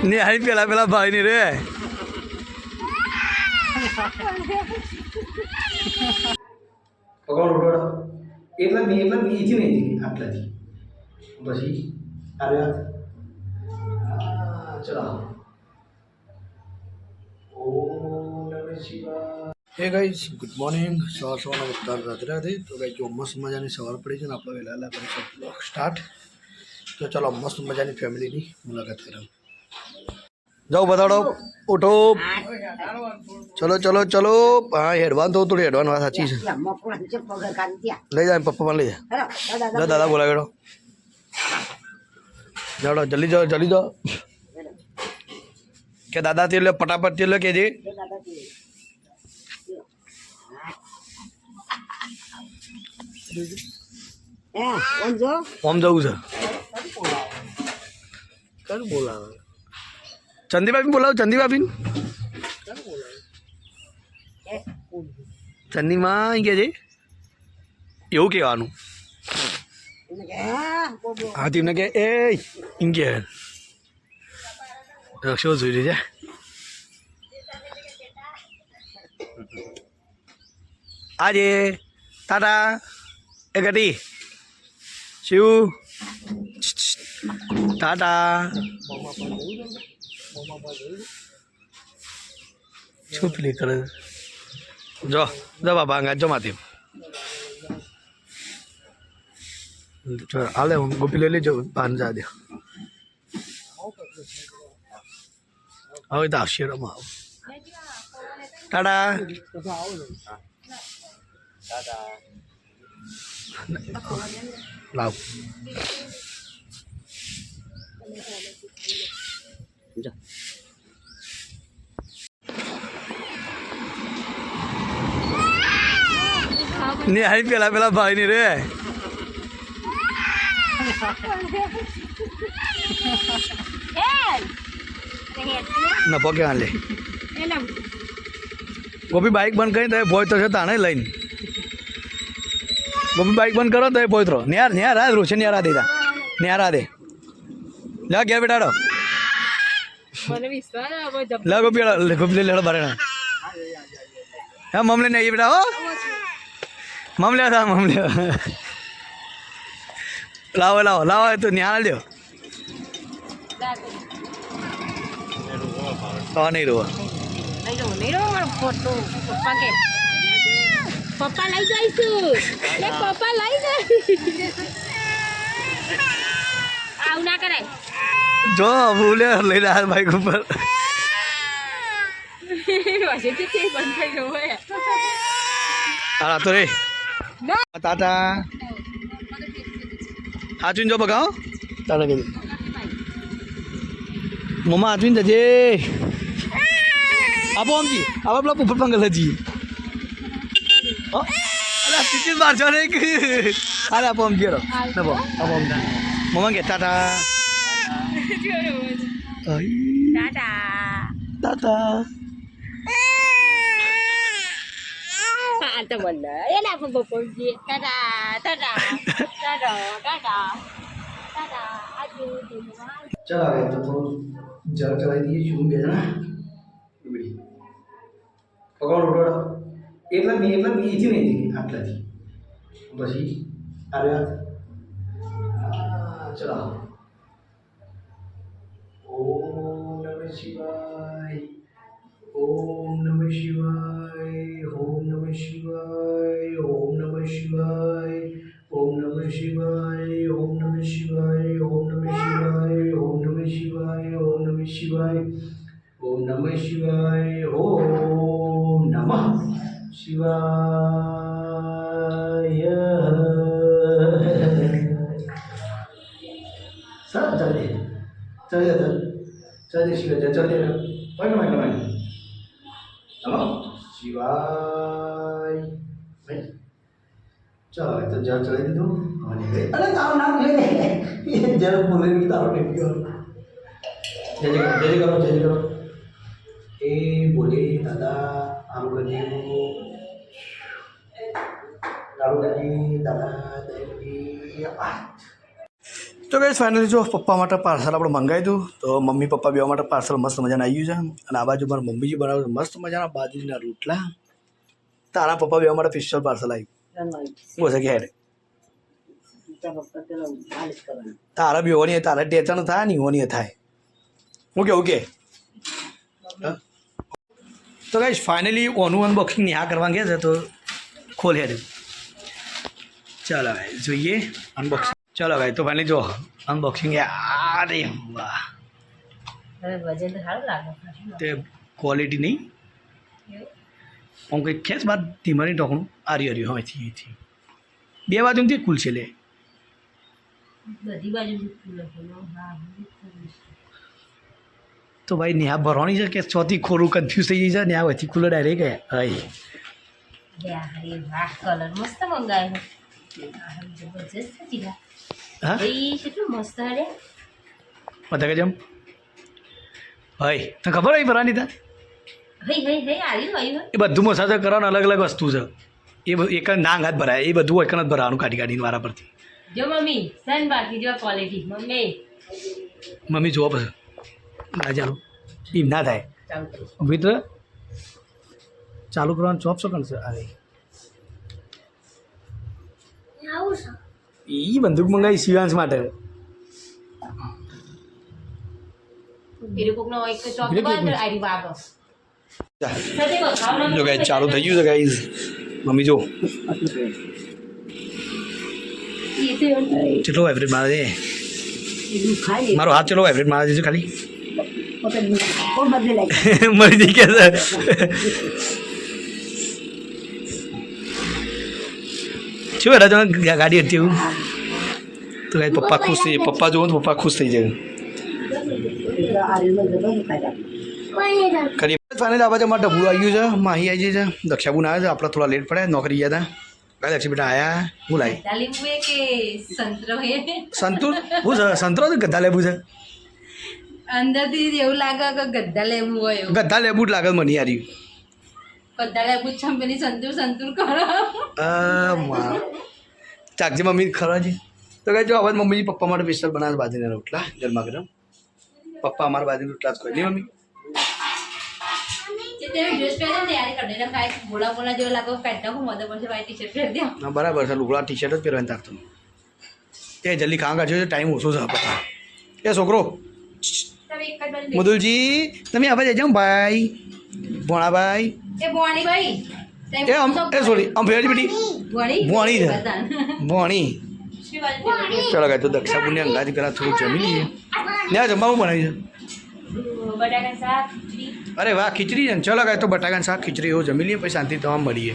નિહાળી પેલા પેલા ભાઈ ની રે પકડ ઉડોડો એટલા બીજી નહીં આટલાથી પછી અરે ચલો ઓમ નમઃ શિવાય. Hey guys good morning. સવારના વખત રાધે રાધે. તો ગાઈઝ જો મસ્ત મજાની સવાર પડી છે ને આપણે વહેલા કરીશું બ્લોગ સ્ટાર્ટ. તો ચાલો મસ્ત મજાની ફેમિલીની મુલાકાત કરાવું. જાઓ બતાડો ઉઠો ચલો ચલો ચલો. હા હેડવાન તો થોડી હેડવાન વાત સાચી છે. લઈ જાય પપ્પા પણ લઈ જાય દાદા બોલાવેડો જાડો જલ્દી જાઓ જલ્દી જાઓ કે દાદા થી એટલે ફટાફટ થી એટલે કે જે ઓમ જવું છે કર બોલાવે ચંદીભાભી બોલાવો ચંદીભાભી ચંદીમાં કે છે એવું કહેવાનું હા તેમને કે એ ઇન કે શું જોઈ રહી છે આજે ટાટા એ ગટી શિવ ટાટા શું પેલી કરે જો જો બાબા અંગા જો માથી હાલે હું ગોપી લઈ લેજો પાન જા દે હવે તો આવશે રમા ટાટા લાવ નિહાળી પેલા પેલા ભાઈ ની રે નફો કે લે ગોપી બાઇક બંધ કરી તો ભોય તો છે તાણે લઈને ગોપી બાઇક બંધ કરો તો ભોય તો ન્યાર ન્યાર આ રોશે ન્યાર આ દેતા ન્યાર આ દે લા ગયા બેટાડો લા ગોપી લેડો બારે હા મમલે ને આવી બેટા હો મમલે હતા મમલે લાવો લાવો લાવો તો ન્યાર લ્યો હા નહીં રોવા પપ્પા લઈ જઈશું પપ્પા લઈ જઈશ આવું ના કરાય જો ભૂલે લઈ રહ્યા બાઈક ઉપર હા તો રે તાતા હાચવીને જો બગાવો તાતા કીધું મમ્મા હાચવીને જજે આપો આમજી આવા પેલા ઉપર પંગલ હજી અરે ટીચર મારજો ને અરે આપો આમ ગેરો આપો આપો આમ મમ્મા કે ટાટા ટાટા તો બોલો એના પપ્પા ટાટા ટાટા ટાટા ટાટા ટાટા આજુ चल आ गए तो जल चलाई दिए शूम भेजना बड़ी पकड़ उड़ोडो એટલા બીજી નહીં આટલાથી પછી અરે ચલો ઓમ નમઃ શિવાય ઓમ નમઃ શિવાય ઓમ નમઃ શિવાય ઓમ નમઃ શિવાય ઓમ નમઃ શિવાય ઓમ નમઃ શિવાય ઓમ નમઃ શિવાય ઓમ નમઃ શિવાય ઓમ નમઃ શિવાય ઓમ નમઃ શિવાય ઓમ નમઃ શિવાય સર ચલ દે શિવાય ચલ દે ભાઈ હલો શિવાય ભાઈ ચાલો હવે તો જળ ચડાવી દીધું અરે તારું નામ લે જળ બોલે તારો ટેપ ગયો જય કરો એ બોલે દાદા આમ કરીએ દાદા દેવી તો ગઈ ફાઇનલી જો પપ્પા માટે પાર્સલ આપણે મંગાવ્યું હતું તો મમ્મી પપ્પા બેવા માટે પાર્સલ મસ્ત મજાના આવ્યું છે અને આ બાજુ મારા મમ્મીજી બનાવે છે મસ્ત મજાના બાજરીના રોટલા. તારા પપ્પા બેવા માટે સ્પેશિયલ પાર્સલ આવ્યું. બોલ કે હેડ તારા બેવાની તારા ટેચાનું થાય ને એવાની થાય. હું કેવું કે તો ગાઈસ ફાઇનલી ઓનું અનબોક્સિંગ ન્યા કરવા ગયા છે તો ખોલ હેડ. ચાલો ભાઈ જોઈએ અનબોક્સિંગ. ચાલો ભાઈ તો ફાઇનલી જો અનબોક્સિંગ અરે વાહ તે ક્વોલિટી નહીં આમ કંઈક ખેંચ બાદ ધીમાની ટોકણું આર્યું આર્યું હવેથી અહીંથી બે બાજુથી ખુલ છે લે તો ભાઈ ન્યા ભરવાની છે કે ચોથી ખોરું કન્ફ્યુઝ થઈ જાય છે ન્યા વચ્ચે ખુલ્લો ડાયરેક્ટ હઈ કલર મસ્ત મંગાવ્યો જબરજસ્ત ચીલા હા એ કેટલું મસ્ત હરે બધા જમ ભાઈ તને ખબર હોય ભરવાની તા હઈ હઈ હઈ આવ્યું એ બધું મસાજ કરવાનું અલગ અલગ વસ્તુ છે એ એક નાંગ હાથ ભરાય એ બધું એક જ ભરાવાનું કાઢી કાઢીને વારા પરથી જો મમ્મી સન બાકી જો ક્વોલિટી મમ્મી મમ્મી જોવા પછી ના ચાલો એમ ના થાય મિત્ર ચાલુ કરવાનું ચોપ શું કરશે અરે એ બંદૂક મંગાવી શિવાંશ માટે જો ગાઈસ ચાલુ થઈ ગયું છે ગાઈસ મમ્મી જો ચલો વાઇબ્રેટ મારે છે મારો હાથ ચલો વાઇબ્રેટ મારે છે ખાલી મરી જઈ કે શું રાજા ગાડી હતી એવું તો ગાઈ પપ્પા ખુશ થઈ જાય પપ્પા જોવો તો પપ્પા ખુશ થઈ જાય કરી ફાઇનલ આ બાજુ અમારે ડબલું આવી ગયું છે માહી આવી જાય છે દક્ષાબુન આવે છે આપણે થોડા લેટ પડ્યા નોકરી ગયા હતા દક્ષી બેટા આયા બોલાય સંતુર હું છે સંતરો છે ગધા લેબુ છે અંદરથી એવું લાગે કે ગદ્દા લેવું હોય ગધા લેબુ જ લાગે મને યાર ગદ્દા લેવું છે પેલી સંતુર સંતુર કરો ચાકજી મમ્મી ખરા છે તો કઈ જો હવે મમ્મી પપ્પા માટે સ્પેશિયલ બનાવે બાજરીના રોટલા ગરમા ગરમ પપ્પા અમારા બાજરીના રોટલા જ કોઈ નહીં મમ્મી ના બરાબર છે લુગડા ટી શર્ટ જ પહેરવાની તારતું એ જલ્દી ખાવા કાઢ્યો છે ટાઈમ ઓછો છે પપ્પા એ છોકરો મુદુલજી તમે હવે જઈ જાઓ ભાઈ ભોણાભાઈ એ સોરી આમ ફેરી બેટી ભોણી છે ભોણી ચાલો ગાય તો દક્ષાપુરની અંગાજી કરા થોડું જમી લઈએ ને જમવાનું બનાવી છે અરે વાહ ખીચડી છે ને ચલો ગાય તો બટાકાનું શાક ખીચડી એવું જમી લઈએ પછી શાંતિ તમામ મળીએ